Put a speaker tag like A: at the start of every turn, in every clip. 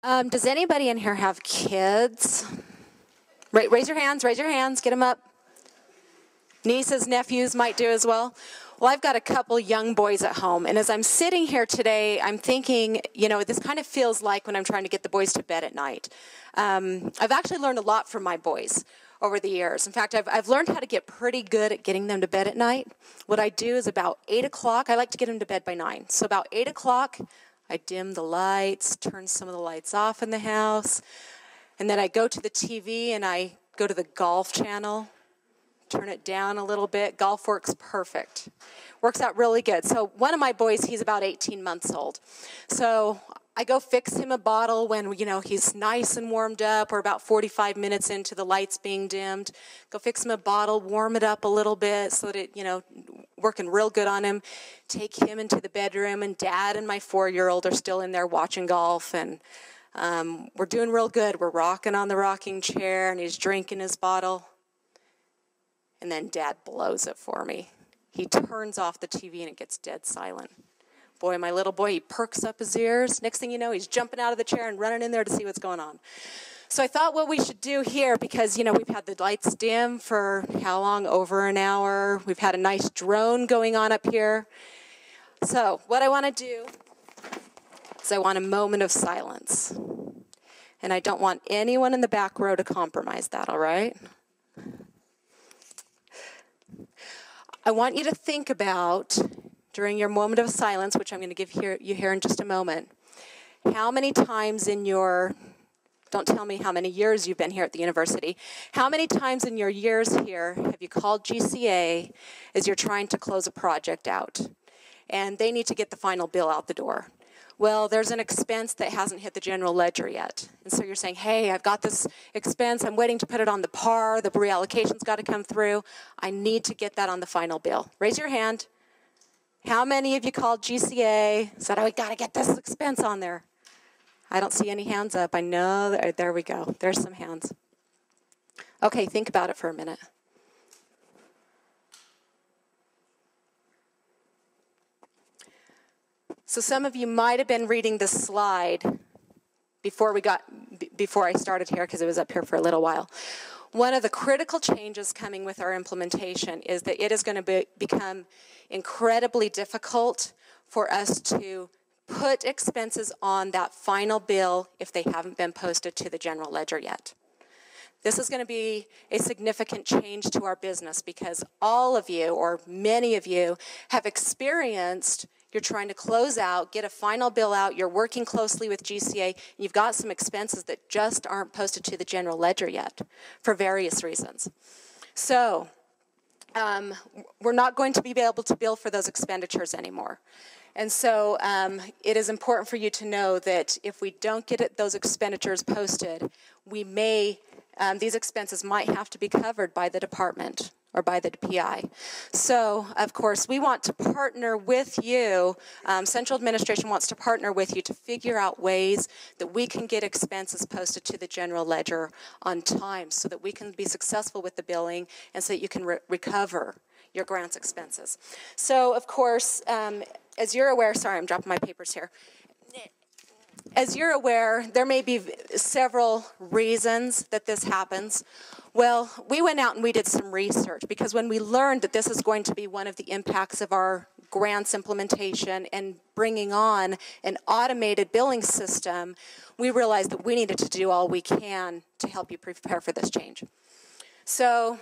A: Does anybody in here have kids? Raise your hands, get them up. Nieces, nephews might do as well. Well, I've got a couple young boys at home, and as I'm sitting here today, I'm thinking, you know, this kind of feels like when I'm trying to get the boys to bed at night. I've actually learned a lot from my boys over the years. In fact, I've learned how to get pretty good at getting them to bed at night. What I do is about 8 o'clock, I like to get them to bed by 9. So about 8 o'clock, I dim the lights, turn some of the lights off in the house, and then I go to the TV and I go to the golf channel, turn it down a little bit. Golf works perfect. Works out really good. So one of my boys, he's about 18 months old. So I go fix him a bottle when, you know, he's nice and warmed up. We're about 45 minutes into the lights being dimmed. Go fix him a bottle, warm it up a little bit so that it, you know, working real good on him. Take him into the bedroom, and Dad and my 4-year-old are still in there watching golf, and we're doing real good. We're rocking on the rocking chair, and he's drinking his bottle. And then Dad blows it for me. He turns off the TV, and it gets dead silent. Boy, my little boy, he perks up his ears. Next thing you know, he's jumping out of the chair and running in there to see what's going on. So I thought what we should do here, because, you know, we've had the lights dim for how long? Over an hour. We've had a nice drone going on up here. So what I want to do is I want a moment of silence. And I don't want anyone in the back row to compromise that, all right? I want you to think about, during your moment of silence, which I'm going to give you here in just a moment, how many times in your, don't tell me how many years you've been here at the university, how many times in your years here have you called GCA as you're trying to close a project out, and they need to get the final bill out the door? Well, there's an expense that hasn't hit the general ledger yet. And so you're saying, hey, I've got this expense. I'm waiting to put it on the PAR. The reallocation's got to come through. I need to get that on the final bill. Raise your hand. How many of you called GCA, said, oh, we got to get this expense on there? I don't see any hands up. I know. There we go. There's some hands. Okay, think about it for a minute. So some of you might have been reading this slide before I started here, because it was up here for a little while. One of the critical changes coming with our implementation is that it is going to become incredibly difficult for us to put expenses on that final bill if they haven't been posted to the general ledger yet. This is going to be a significant change to our business, because all of you, or many of you, have experienced, you're trying to close out, get a final bill out, you're working closely with GCA, and you've got some expenses that just aren't posted to the general ledger yet for various reasons. So we're not going to be able to bill for those expenditures anymore. And so it is important for you to know that if we don't get those expenditures posted, we may, these expenses might have to be covered by the department or by the PI. So, of course, we want to partner with you. Central Administration wants to partner with you to figure out ways that we can get expenses posted to the general ledger on time so that we can be successful with the billing and so that you can recover your grants expenses. So, of course, as you're aware, sorry, I'm dropping my papers here. As you're aware, there may be several reasons that this happens. Well, we went out and we did some research, because when we learned that this is going to be one of the impacts of our grants implementation and bringing on an automated billing system, we realized that we needed to do all we can to help you prepare for this change. So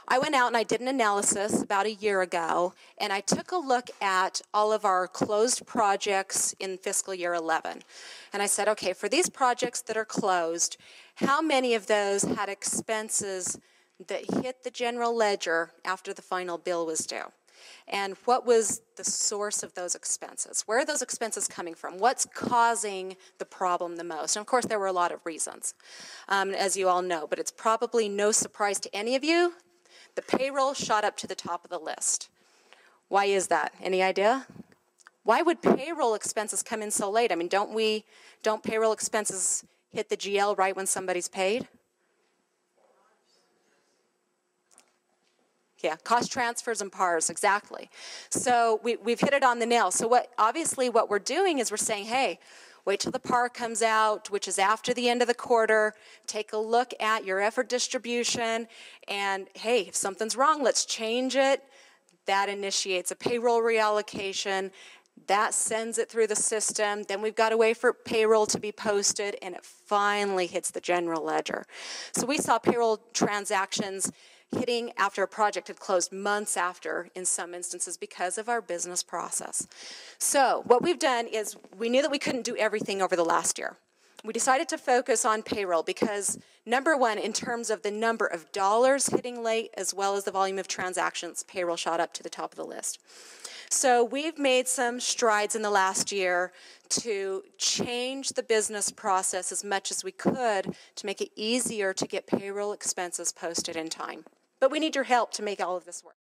A: I went out and I did an analysis about a year ago, and I took a look at all of our closed projects in fiscal year 11. And I said, okay, for these projects that are closed, how many of those had expenses that hit the general ledger after the final bill was due? And what was the source of those expenses? Where are those expenses coming from? What's causing the problem the most? And of course, there were a lot of reasons, as you all know, but it's probably no surprise to any of you. The payroll shot up to the top of the list. Why is that? Any idea? Why would payroll expenses come in so late? I mean, don't payroll expenses hit the GL right when somebody's paid? Yeah, cost transfers and PARs, exactly. So we've hit it on the nail. So obviously what we're doing is we're saying, hey, Wait till the PAR comes out, which is after the end of the quarter. Take a look at your effort distribution, and hey, if something's wrong, let's change it. That initiates a payroll reallocation. That sends it through the system. Then we've got to wait for payroll to be posted, and it finally hits the general ledger. So we saw payroll transactions hitting after a project had closed months after in some instances because of our business process. So what we've done is we knew that we couldn't do everything over the last year. We decided to focus on payroll because, number one, in terms of the number of dollars hitting late as well as the volume of transactions, payroll shot up to the top of the list. So we've made some strides in the last year to change the business process as much as we could to make it easier to get payroll expenses posted in time. But we need your help to make all of this work.